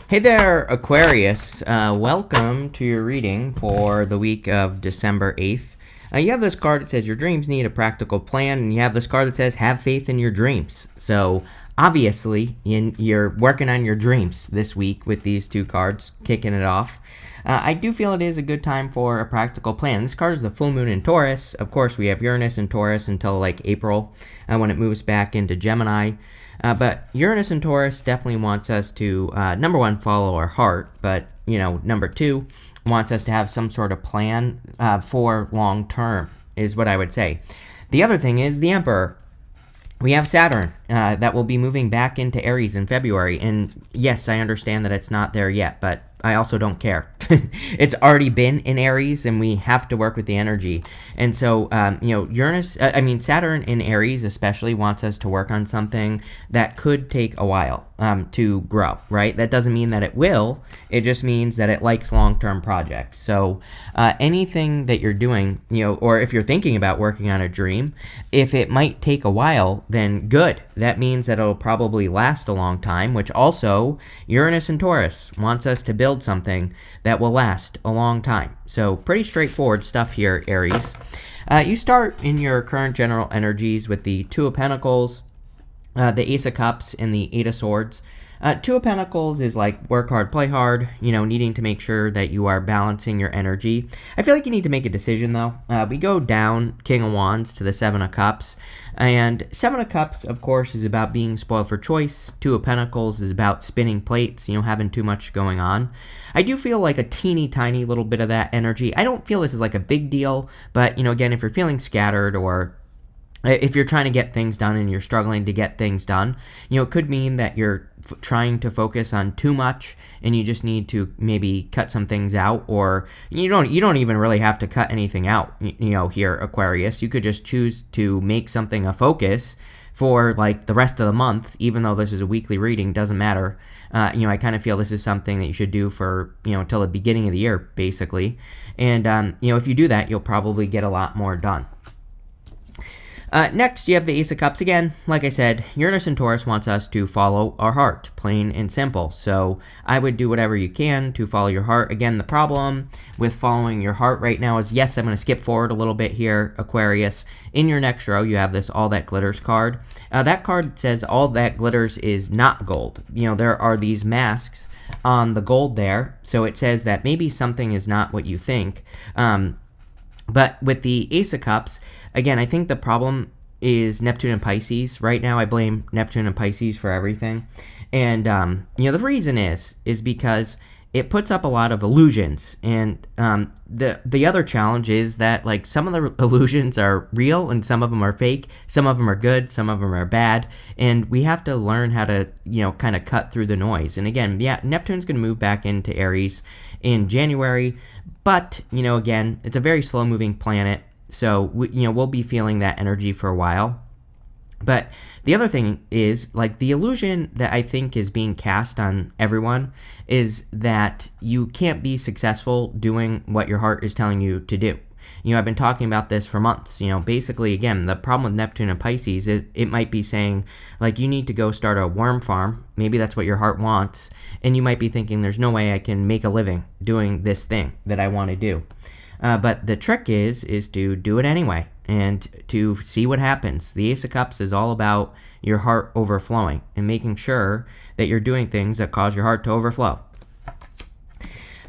Hey there, Aquarius. Welcome to your reading for the week of December 8th. You have this card that says your dreams need a practical plan, and you have this card that says have faith in your dreams. So, obviously, you're working on your dreams this week with these two cards, kicking it off. I do feel it is a good time for a practical plan. This card is the full moon in Taurus. Of course, we have Uranus in Taurus until like April when it moves back into Gemini. But Uranus and Taurus definitely wants us to, number one, follow our heart, but, number two, wants us to have some sort of plan for long term, is what I would say. The other thing is the Emperor. We have Saturn that will be moving back into Aries in February. And yes, I understand that it's not there yet, but I also don't care. It's already been in Aries, and we have to work with the energy. And so, Saturn in Aries especially wants us to work on something that could take a while to grow, right? That doesn't mean that it will. It just means that it likes long-term projects. So anything that you're doing, or if you're thinking about working on a dream, if it might take a while, then good. That means that it'll probably last a long time, which also Uranus and Taurus wants us to build something that will last a long time. So pretty straightforward stuff here, Aries. You start in your current general energies with the Two of Pentacles, the Ace of Cups, and the Eight of Swords. Two of Pentacles is like work hard, play hard, needing to make sure that you are balancing your energy. I feel like you need to make a decision, though. We go down King of Wands to the Seven of Cups. And Seven of Cups, of course, is about being spoiled for choice. Two of Pentacles is about spinning plates, having too much going on. I do feel like a teeny tiny little bit of that energy. I don't feel this is like a big deal, but, again, if you're feeling scattered or if you're trying to get things done and you're struggling to get things done, it could mean that you're trying to focus on too much and you just need to maybe cut some things out, or you don't even really have to cut anything out, here, Aquarius. You could just choose to make something a focus for like the rest of the month, even though this is a weekly reading, doesn't matter. I kind of feel this is something that you should do for, until the beginning of the year, basically. And, if you do that, you'll probably get a lot more done. Next, you have the Ace of Cups again. Like I said, Uranus and Taurus wants us to follow our heart, plain and simple. So I would do whatever you can to follow your heart. Again, the problem with following your heart right now is, yes, I'm going to skip forward a little bit here, Aquarius. In your next row, you have this All That Glitters card. That card says all that glitters is not gold. There are these masks on the gold there. So it says that maybe something is not what you think. But with the Ace of Cups, again, I think the problem is Neptune and Pisces. Right now, I blame Neptune and Pisces for everything. And, the reason is because it puts up a lot of illusions. And the other challenge is that, like, some of the illusions are real and some of them are fake. Some of them are good. Some of them are bad. And we have to learn how to, kind of cut through the noise. And again, yeah, Neptune's going to move back into Aries in January. But, again, it's a very slow-moving planet, so, we'll be feeling that energy for a while. But the other thing is, like, the illusion that I think is being cast on everyone is that you can't be successful doing what your heart is telling you to do. I've been talking about this for months. Basically, again, the problem with Neptune and Pisces is it might be saying, like, you need to go start a worm farm. Maybe that's what your heart wants. And you might be thinking, there's no way I can make a living doing this thing that I want to do. But the trick is to do it anyway and to see what happens. The Ace of Cups is all about your heart overflowing and making sure that you're doing things that cause your heart to overflow.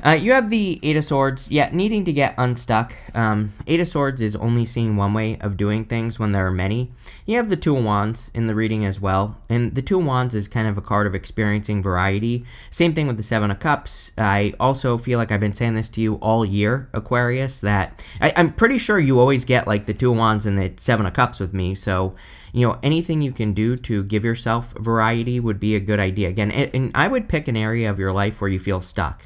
You have the Eight of Swords, needing to get unstuck. Eight of Swords is only seeing one way of doing things when there are many. You have the Two of Wands in the reading as well, and the Two of Wands is kind of a card of experiencing variety. Same thing with the Seven of Cups. I also feel like I've been saying this to you all year, Aquarius, that I'm pretty sure you always get like the Two of Wands and the Seven of Cups with me, so anything you can do to give yourself variety would be a good idea. Again, and I would pick an area of your life where you feel stuck.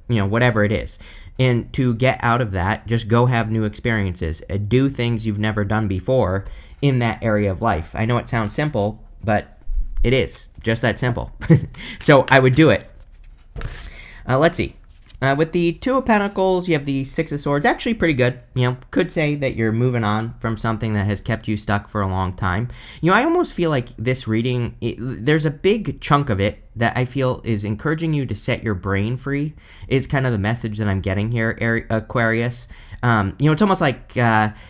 Whatever it is. And to get out of that, just go have new experiences. Do things you've never done before in that area of life. I know it sounds simple, but it is just that simple. So I would do it. Let's see. With the Two of Pentacles, you have the Six of Swords. Actually pretty good. Could say that you're moving on from something that has kept you stuck for a long time. I almost feel like this reading, there's a big chunk of it that I feel is encouraging you to set your brain free, is kind of the message that I'm getting here, Aquarius. It's almost like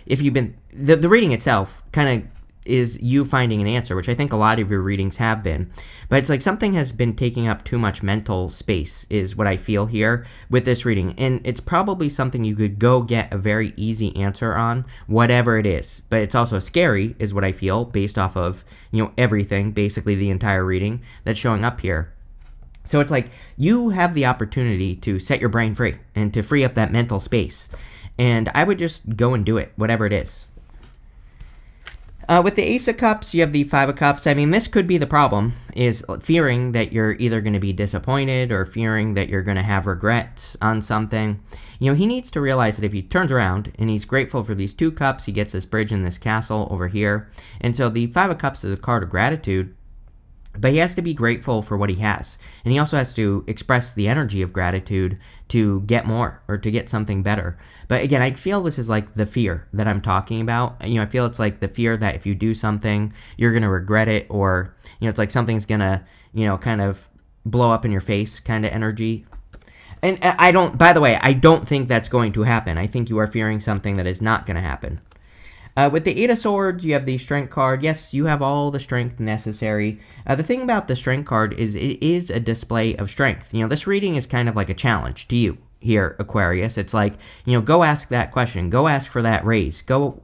if you've been, the reading itself kind of is you finding an answer, which I think a lot of your readings have been. But it's like something has been taking up too much mental space is what I feel here with this reading. And it's probably something you could go get a very easy answer on, whatever it is. But it's also scary is what I feel based off of, everything, basically the entire reading that's showing up here. So it's like you have the opportunity to set your brain free and to free up that mental space. And I would just go and do it, whatever it is. With the Ace of Cups, you have the Five of Cups. I mean, this could be the problem, is fearing that you're either going to be disappointed or fearing that you're going to have regrets on something. He needs to realize that if he turns around and he's grateful for these two cups, he gets this bridge and this castle over here. And so the Five of Cups is a card of gratitude, but he has to be grateful for what he has. And he also has to express the energy of gratitude to get more or to get something better. But again, I feel this is like the fear that I'm talking about. I feel it's like the fear that if you do something, you're going to regret it, or, it's like something's going to, kind of blow up in your face kind of energy. And by the way, I don't think that's going to happen. I think you are fearing something that is not going to happen. With the Eight of Swords, you have the Strength card. Yes, you have all the strength necessary. The thing about the Strength card is it is a display of strength. This reading is kind of like a challenge to you here, Aquarius. It's like, go ask that question. Go ask for that raise. Go,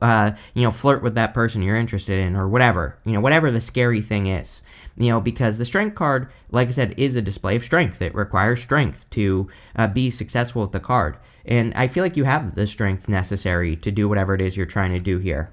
flirt with that person you're interested in, or whatever. Whatever the scary thing is. Because the Strength card, like I said, is a display of strength. It requires strength to be successful with the card. And I feel like you have the strength necessary to do whatever it is you're trying to do here.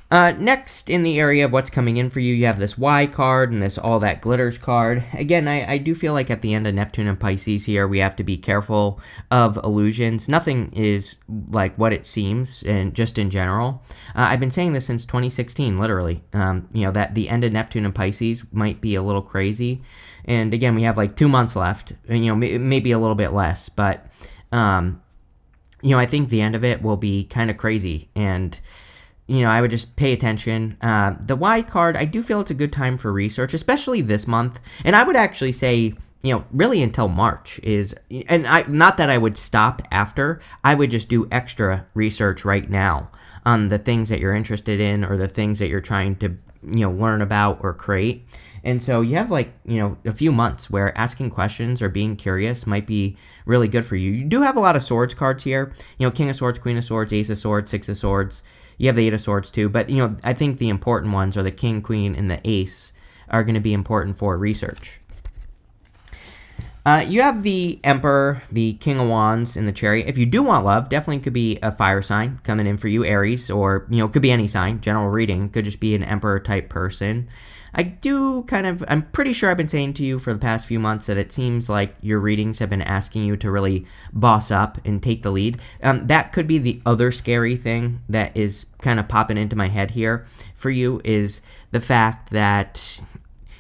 Next, in the area of what's coming in for you, you have this Y card and this All That Glitters card. Again, I do feel like at the end of Neptune and Pisces here, we have to be careful of illusions. Nothing is like what it seems, and just in general. I've been saying this since 2016, literally. That the end of Neptune and Pisces might be a little crazy. And again, we have like 2 months left, maybe a little bit less. But, I think the end of it will be kind of crazy. And I would just pay attention. The Y card, I do feel it's a good time for research, especially this month. And I would actually say, really until March not that I would stop after. I would just do extra research right now on the things that you're interested in or the things that you're trying to, learn about or create. And so you have a few months where asking questions or being curious might be really good for you. You do have a lot of swords cards here. King of Swords, Queen of Swords, Ace of Swords, Six of Swords. You have the Eight of Swords too, but I think the important ones are the King, Queen, and the Ace are going to be important for research. You have the Emperor, the King of Wands, and the Chariot. If you do want love, definitely could be a fire sign coming in for you, Aries, or could be any sign. General reading could just be an Emperor type person. I'm pretty sure I've been saying to you for the past few months that it seems like your readings have been asking you to really boss up and take the lead. That could be the other scary thing that is kind of popping into my head here for you, is the fact that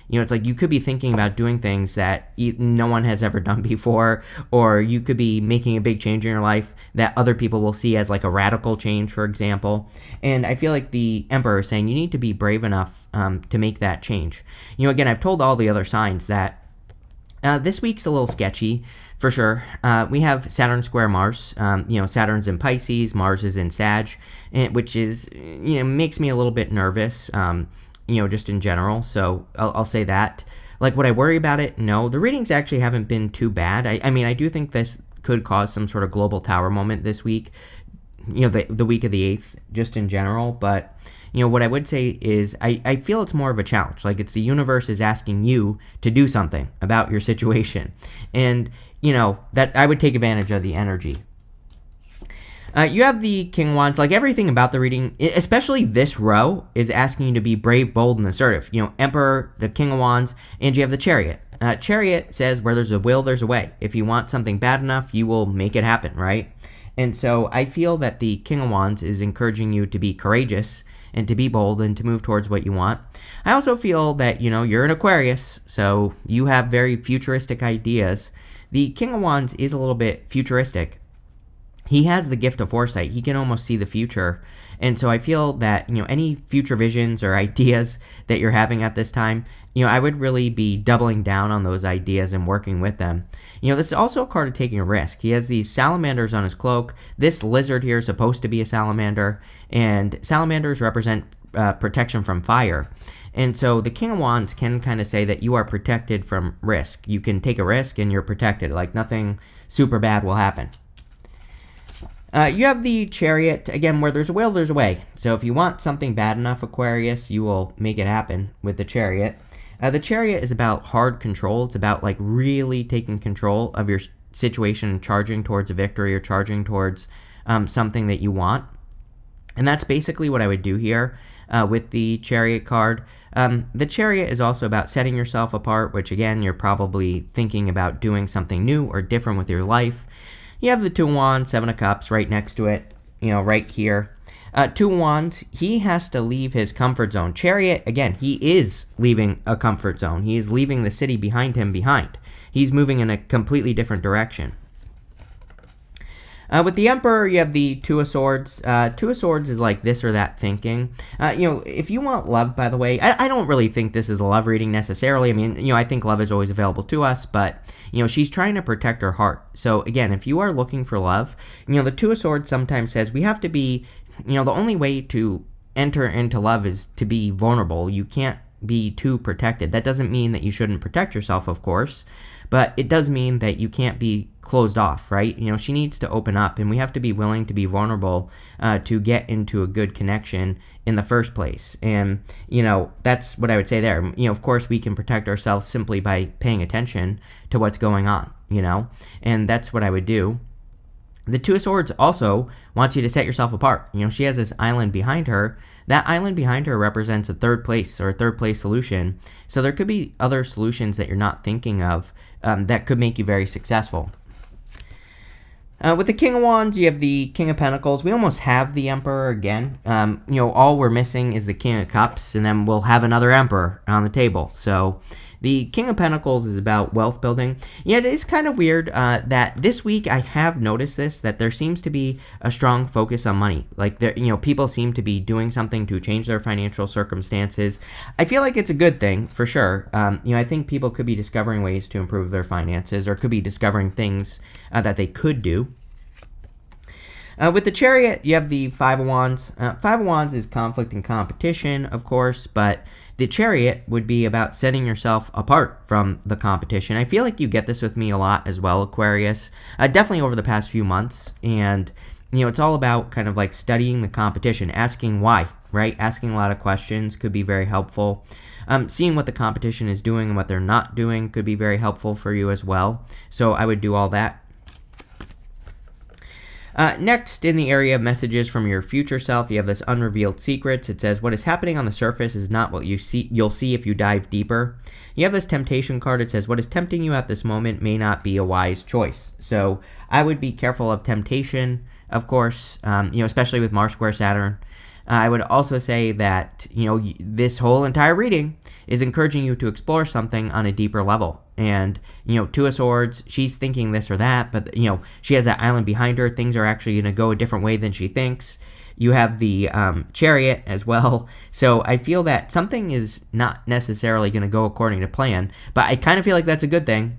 it's like you could be thinking about doing things that no one has ever done before, or you could be making a big change in your life that other people will see as like a radical change, for example. And I feel like the Emperor is saying you need to be brave enough to make that change. Again, I've told all the other signs that this week's a little sketchy, for sure. We have Saturn square Mars. Saturn's in Pisces, Mars is in Sag, which is, makes me a little bit nervous. Just in general. So I'll say that. Like, would I worry about it? No. The readings actually haven't been too bad. I do think this could cause some sort of global tower moment this week, the week of the 8th, just in general. But, what I would say is I feel it's more of a challenge. Like, it's the universe is asking you to do something about your situation. And, that I would take advantage of the energy. You have the King of Wands. Like, everything about the reading, especially this row, is asking you to be brave, bold, and assertive. Emperor, the King of Wands, and you have the Chariot. Chariot says, where there's a will, there's a way. If you want something bad enough, you will make it happen, right? And so I feel that the King of Wands is encouraging you to be courageous and to be bold and to move towards what you want. I also feel that, you're an Aquarius, so you have very futuristic ideas. the King of Wands is a little bit futuristic. He has the gift of foresight. He can almost see the future. And so I feel that, any future visions or ideas that you're having at this time, I would really be doubling down on those ideas and working with them. This is also a card of taking a risk. He has these salamanders on his cloak. This lizard here is supposed to be a salamander, and salamanders represent protection from fire. And so the King of Wands can kind of say that you are protected from risk. You can take a risk and you're protected. Like nothing super bad will happen. You have the Chariot, again, where there's a will, there's a way. So if you want something bad enough, Aquarius, you will make it happen with the Chariot. The Chariot is about hard control. It's about like really taking control of your situation and charging towards a victory or charging towards something that you want. And that's basically what I would do here with the Chariot card. The Chariot is also about setting yourself apart, which again, you're probably thinking about doing something new or different with your life. You have the Two of Wands, Seven of Cups right next to it, right here. Two of Wands, he has to leave his comfort zone. Chariot, again, he is leaving a comfort zone. He is leaving the city behind him behind. He's moving in a completely different direction. With the Emperor, you have the Two of Swords. Two of Swords is like this or that thinking. If you want love, by the way, I don't really think this is a love reading necessarily. I mean, I think love is always available to us, but, she's trying to protect her heart. So, again, if you are looking for love, the Two of Swords sometimes says we have to be, the only way to enter into love is to be vulnerable. You can't be too protected. That doesn't mean that you shouldn't protect yourself, of course, but it does mean that you can't be closed off, right? She needs to open up, and we have to be willing to be vulnerable to get into a good connection in the first place. And, that's what I would say there. Of course, we can protect ourselves simply by paying attention to what's going on, and that's what I would do. The Two of Swords also wants you to set yourself apart. She has this island behind her. That island behind her represents a third place or a third place solution. So there could be other solutions that you're not thinking of that could make you very successful. With the King of Wands, you have the King of Pentacles. We almost have the Emperor again. All we're missing is the King of Cups, and then we'll have another Emperor on the table. So the King of Pentacles is about wealth building. Yeah, it is kind of weird that this week I have noticed this, that there seems to be a strong focus on money. Like, people seem to be doing something to change their financial circumstances. I feel like it's a good thing, for sure. I think people could be discovering ways to improve their finances or could be discovering things that they could do. With the Chariot, you have the Five of Wands. Five of Wands is conflict and competition, of course, but the Chariot would be about setting yourself apart from the competition. I feel like you get this with me a lot as well, Aquarius, definitely over the past few months. And, it's all about kind of like studying the competition, asking why, right? Asking a lot of questions could be very helpful. Seeing what the competition is doing and what they're not doing could be very helpful for you as well. So I would do all that. Next, in the area of messages from your future self, you have this unrevealed secrets. It says, what is happening on the surface is not what you'll see if you dive deeper. You have this temptation card. It says, what is tempting you at this moment may not be a wise choice. So I would be careful of temptation, of course, especially with Mars square Saturn. I would also say that, this whole entire reading is encouraging you to explore something on a deeper level. And, Two of Swords, she's thinking this or that, but, she has that island behind her. Things are actually going to go a different way than she thinks. You have the Chariot as well. So I feel that something is not necessarily going to go according to plan, but I kind of feel like that's a good thing.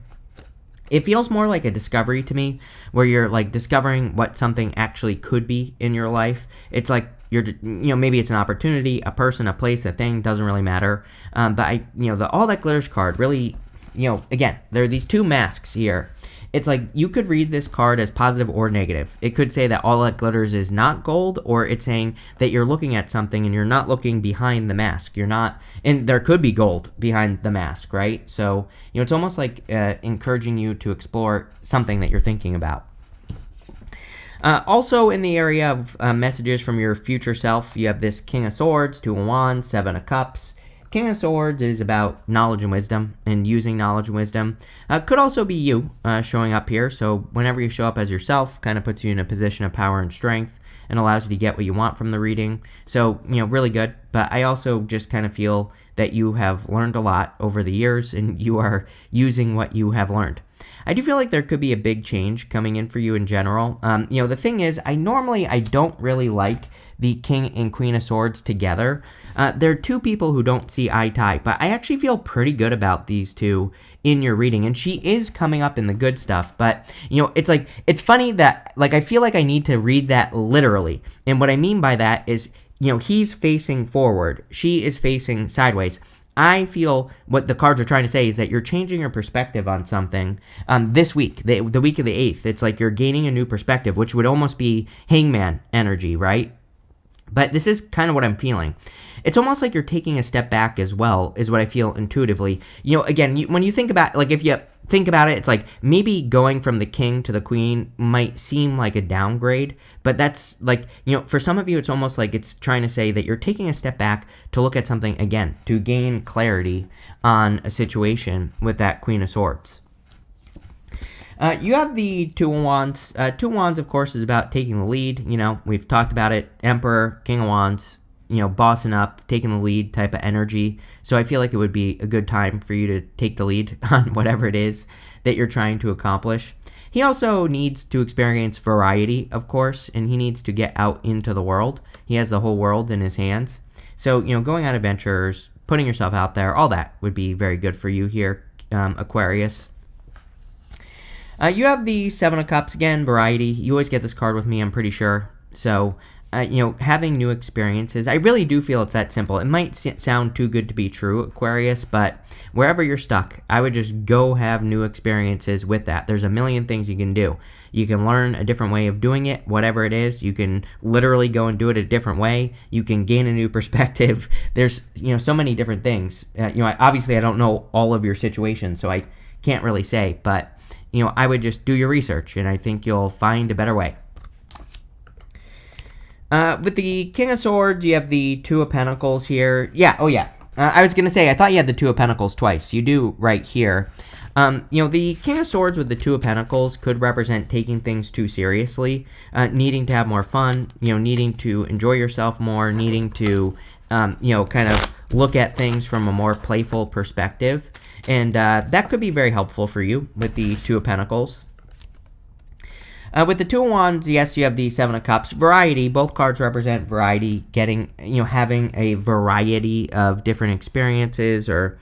It feels more like a discovery to me, where you're like discovering what something actually could be in your life. It's like maybe it's an opportunity, a person, a place, a thing, doesn't really matter. But the All That Glitters card really, again, there are these two masks here. It's like you could read this card as positive or negative. It could say that all that glitters is not gold, or it's saying that you're looking at something and you're not looking behind the mask. You're not, and there could be gold behind the mask, right? So, it's almost like encouraging you to explore something that you're thinking about. Also, in the area of messages from your future self, you have this King of Swords, Two of Wands, Seven of Cups. King of Swords is about knowledge and wisdom and using knowledge and wisdom. Could also be you showing up here. So whenever you show up as yourself, kind of puts you in a position of power and strength. and allows you to get what you want from the reading. So, really good. But I also just kind of feel that you have learned a lot over the years and you are using what you have learned. I do feel like there could be a big change coming in for you in general. The thing is, I don't really like the King and Queen of Swords together. They're two people who don't see eye to eye, but I actually feel pretty good about these two in your reading, and she is coming up in the good stuff, but, it's funny that, I feel like I need to read that literally, and what I mean by that is, he's facing forward, she is facing sideways. I feel what the cards are trying to say is that you're changing your perspective on something this week, the week of the 8th. It's like you're gaining a new perspective, which would almost be Hangman energy, right? But this is kind of what I'm feeling. It's almost like you're taking a step back as well, is what I feel intuitively. Again, when you think about, if you think about it, it's like maybe going from the king to the queen might seem like a downgrade, but that's for some of you, it's almost like it's trying to say that you're taking a step back to look at something again, to gain clarity on a situation with that Queen of Swords. You have the Two of Wands. Two of Wands, of course, is about taking the lead. We've talked about it. Emperor, King of Wands, bossing up, taking the lead type of energy. So I feel like it would be a good time for you to take the lead on whatever it is that you're trying to accomplish. He also needs to experience variety, of course, and he needs to get out into the world. He has the whole world in his hands. So, going on adventures, putting yourself out there, all that would be very good for you here, Aquarius. You have the Seven of Cups, again, variety. You always get this card with me, I'm pretty sure. So, having new experiences, I really do feel it's that simple. It might sound too good to be true, Aquarius, but wherever you're stuck, I would just go have new experiences with that. There's a million things you can do. You can learn a different way of doing it, whatever it is. You can literally go and do it a different way. You can gain a new perspective. There's, so many different things. Obviously, I don't know all of your situations, so I can't really say, but I would just do your research, and I think you'll find a better way. With the King of Swords, you have the Two of Pentacles here. I was going to say, I thought you had the Two of Pentacles twice. You do right here. The King of Swords with the Two of Pentacles could represent taking things too seriously, needing to have more fun, needing to enjoy yourself more, needing to, kind of look at things from a more playful perspective. And that could be very helpful for you with the Two of Pentacles. With the Two of Wands, yes, you have the Seven of Cups. Variety, both cards represent variety, getting, having a variety of different experiences or,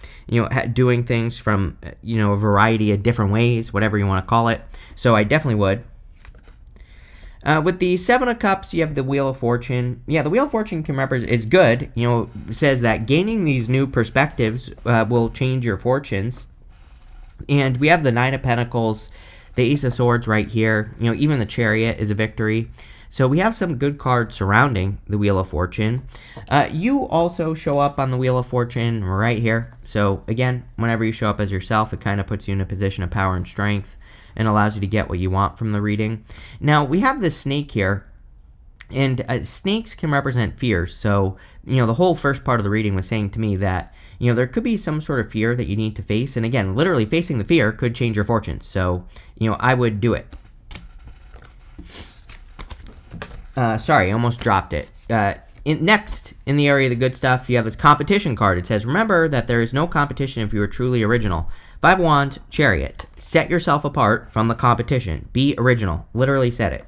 doing things from, a variety of different ways, whatever you want to call it. So I definitely would. With the Seven of Cups, you have the Wheel of Fortune. Yeah, the Wheel of Fortune is good. Says that gaining these new perspectives will change your fortunes. And we have the Nine of Pentacles, the Ace of Swords right here. Even the Chariot is a victory. So we have some good cards surrounding the Wheel of Fortune. You also show up on the Wheel of Fortune right here. So again, whenever you show up as yourself, it kind of puts you in a position of power and strength and allows you to get what you want from the reading. Now, we have this snake here, and snakes can represent fears. So, the whole first part of the reading was saying to me that, there could be some sort of fear that you need to face. And again, literally facing the fear could change your fortunes. So, I would do it. Sorry, I almost dropped it. Next, in the area of the good stuff, you have this competition card. It says, remember that there is no competition if you are truly original. Five of Wands, Chariot. Set yourself apart from the competition. Be original. Literally said it.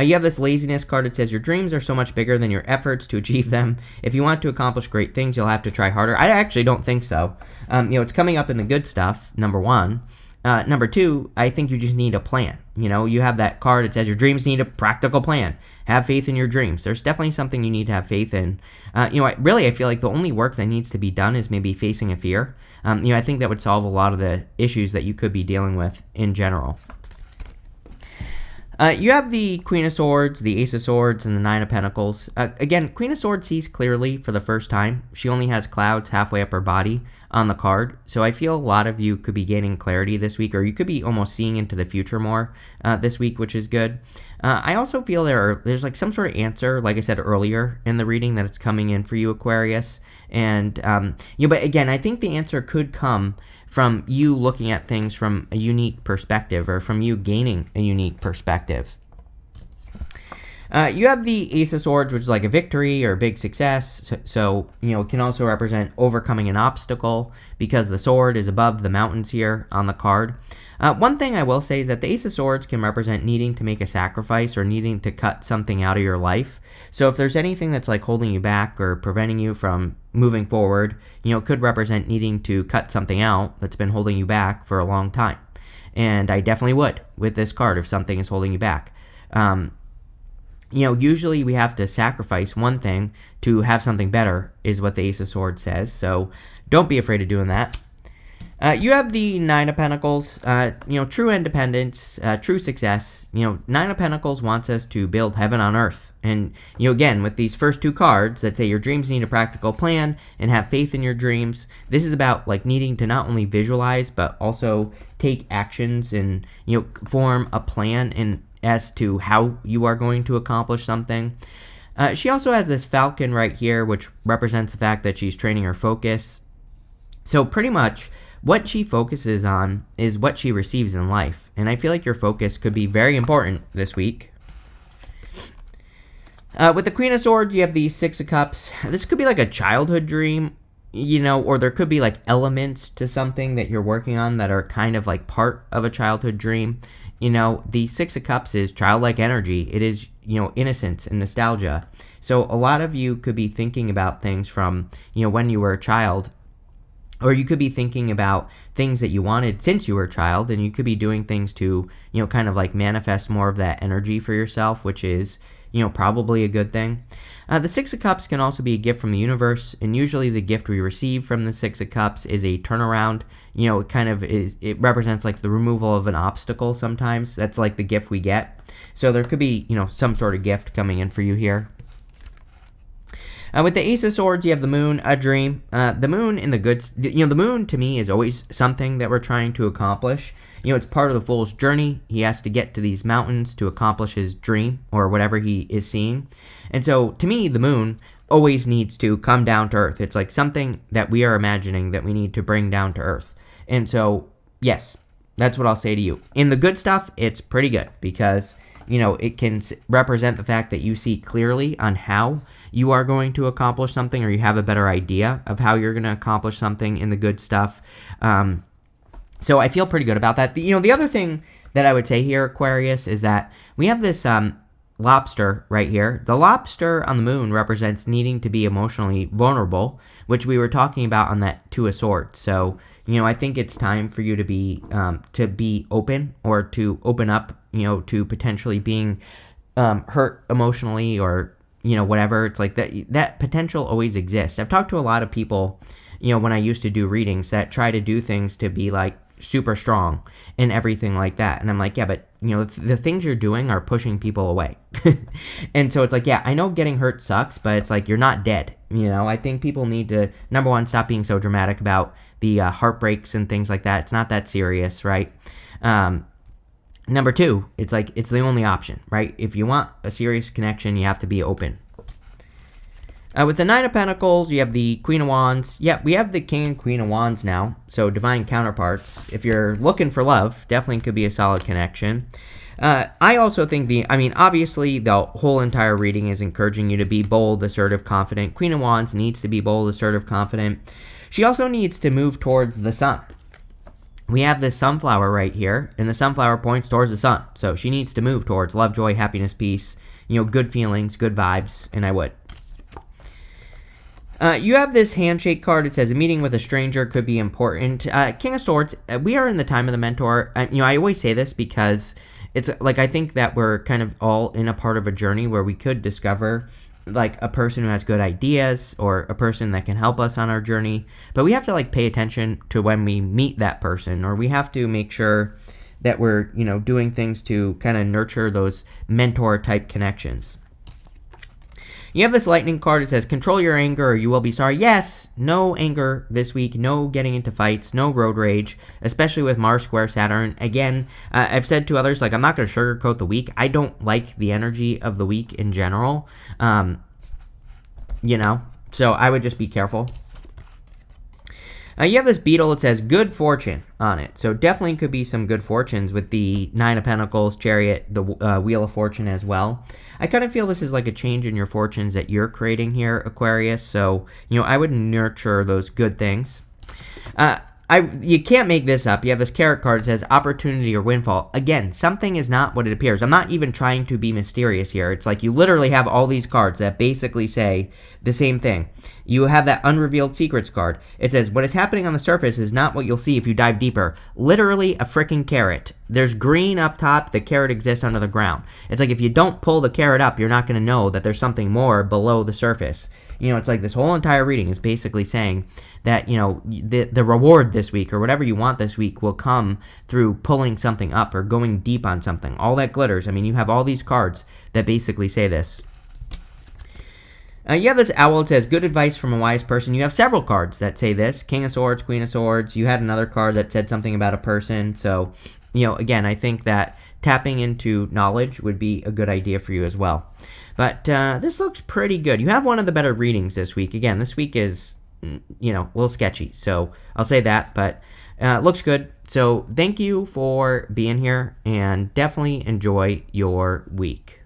You have this laziness card. It says, your dreams are so much bigger than your efforts to achieve them. If you want to accomplish great things, you'll have to try harder. I actually don't think so. It's coming up in the good stuff, number one. Number two, I think you just need a plan. You have that card. It says your dreams need a practical plan. Have faith in your dreams. There's definitely something you need to have faith in. I feel like the only work that needs to be done is maybe facing a fear. I think that would solve a lot of the issues that you could be dealing with in general. You have the Queen of Swords, the Ace of Swords, and the Nine of Pentacles. Again, Queen of Swords sees clearly for the first time. She only has clouds halfway up her body on the card. So I feel a lot of you could be gaining clarity this week, or you could be almost seeing into the future more this week, which is good. I also feel there's like some sort of answer, like I said earlier in the reading, that it's coming in for you, Aquarius. And, but again, I think the answer could come from you looking at things from a unique perspective, or from you gaining a unique perspective. You have the Ace of Swords, which is like a victory or a big success. So, it can also represent overcoming an obstacle because the sword is above the mountains here on the card. One thing I will say is that the Ace of Swords can represent needing to make a sacrifice or needing to cut something out of your life. So if there's anything that's like holding you back or preventing you from moving forward, it could represent needing to cut something out that's been holding you back for a long time. And I definitely would with this card if something is holding you back. Usually we have to sacrifice one thing to have something better, is what the Ace of Swords says. So don't be afraid of doing that. You have the Nine of Pentacles, true independence, true success. Nine of Pentacles wants us to build heaven on earth. And, again, with these first two cards that say your dreams need a practical plan and have faith in your dreams, this is about like needing to not only visualize, but also take actions and, form a plan and as to how you are going to accomplish something. She also has this falcon right here, which represents the fact that she's training her focus. So pretty much what she focuses on is what she receives in life. And I feel like your focus could be very important this week. With the Queen of Swords, you have the Six of Cups. This could be like a childhood dream, or there could be like elements to something that you're working on that are kind of like part of a childhood dream. The Six of Cups is childlike energy. It is, innocence and nostalgia. So a lot of you could be thinking about things from, when you were a child, or you could be thinking about things that you wanted since you were a child, and you could be doing things to, kind of like manifest more of that energy for yourself, which is, probably a good thing. The Six of Cups can also be a gift from the universe, and usually the gift we receive from the Six of Cups is a turnaround. It represents like the removal of an obstacle sometimes. That's like the gift we get. So there could be, some sort of gift coming in for you here. With the Ace of Swords, you have the Moon, a dream. The Moon in the goods, the Moon to me is always something that we're trying to accomplish. It's part of the Fool's journey. He has to get to these mountains to accomplish his dream or whatever he is seeing. And so to me, the Moon always needs to come down to earth. It's like something that we are imagining that we need to bring down to earth. And so, yes, that's what I'll say to you. In the good stuff, it's pretty good because it can represent the fact that you see clearly on how you are going to accomplish something, or you have a better idea of how you're going to accomplish something in the good stuff. So I feel pretty good about that. The other thing that I would say here, Aquarius, is that we have this lobster right here. The lobster on the Moon represents needing to be emotionally vulnerable, which we were talking about on that Two of Swords. So, I think it's time for you to be open, or to open up, to potentially being hurt emotionally, or, whatever. It's like that potential always exists. I've talked to a lot of people, when I used to do readings, that try to do things to be like super strong and everything like that. And I'm like, yeah, but the things you're doing are pushing people away. And so it's like, yeah, I know getting hurt sucks, but it's like, you're not dead. I think people need to, number one, stop being so dramatic about the heartbreaks and things like that. It's not that serious, right? Number two, it's like, it's the only option, right? If you want a serious connection, you have to be open. With the Nine of Pentacles, you have the Queen of Wands. Yeah, we have the King and Queen of Wands now, so divine counterparts. If you're looking for love, definitely could be a solid connection. I also think obviously the whole entire reading is encouraging you to be bold, assertive, confident. Queen of Wands needs to be bold, assertive, confident. She also needs to move towards the sun. We have this sunflower right here, and the sunflower points towards the sun. So she needs to move towards love, joy, happiness, peace, good feelings, good vibes, and I would. You have this handshake card. It says a meeting with a stranger could be important. King of Swords, we are in the time of the mentor. I always say this because it's like, I think that we're kind of all in a part of a journey where we could discover like a person who has good ideas, or a person that can help us on our journey. But we have to like pay attention to when we meet that person, or we have to make sure that we're, doing things to kind of nurture those mentor type connections. You have this lightning card. It says, control your anger or you will be sorry. Yes, no anger this week. No getting into fights. No road rage, especially with Mars square Saturn. Again, I've said to others, like, I'm not going to sugarcoat the week. I don't like the energy of the week in general. So I would just be careful. You have this beetle that says good fortune on it. So definitely could be some good fortunes with the Nine of Pentacles, Chariot, the Wheel of Fortune as well. I kind of feel this is like a change in your fortunes that you're creating here, Aquarius. So, I would nurture those good things. You can't make this up. You have this carrot card that says opportunity or windfall. Again, something is not what it appears. I'm not even trying to be mysterious here. It's like you literally have all these cards that basically say the same thing. You have that unrevealed secrets card. It says what is happening on the surface is not what you'll see if you dive deeper. Literally a freaking carrot. There's green up top. The carrot exists under the ground. It's like if you don't pull the carrot up, you're not going to know that there's something more below the surface. It's like this whole entire reading is basically saying that, the reward this week or whatever you want this week will come through pulling something up or going deep on something. All that glitters. I mean, you have all these cards that basically say this. You have this owl that says, good advice from a wise person. You have several cards that say this. King of Swords, Queen of Swords. You had another card that said something about a person. So, again, I think that tapping into knowledge would be a good idea for you as well. But this looks pretty good. You have one of the better readings this week. Again, this week is, a little sketchy. So I'll say that, but looks good. So thank you for being here and definitely enjoy your week.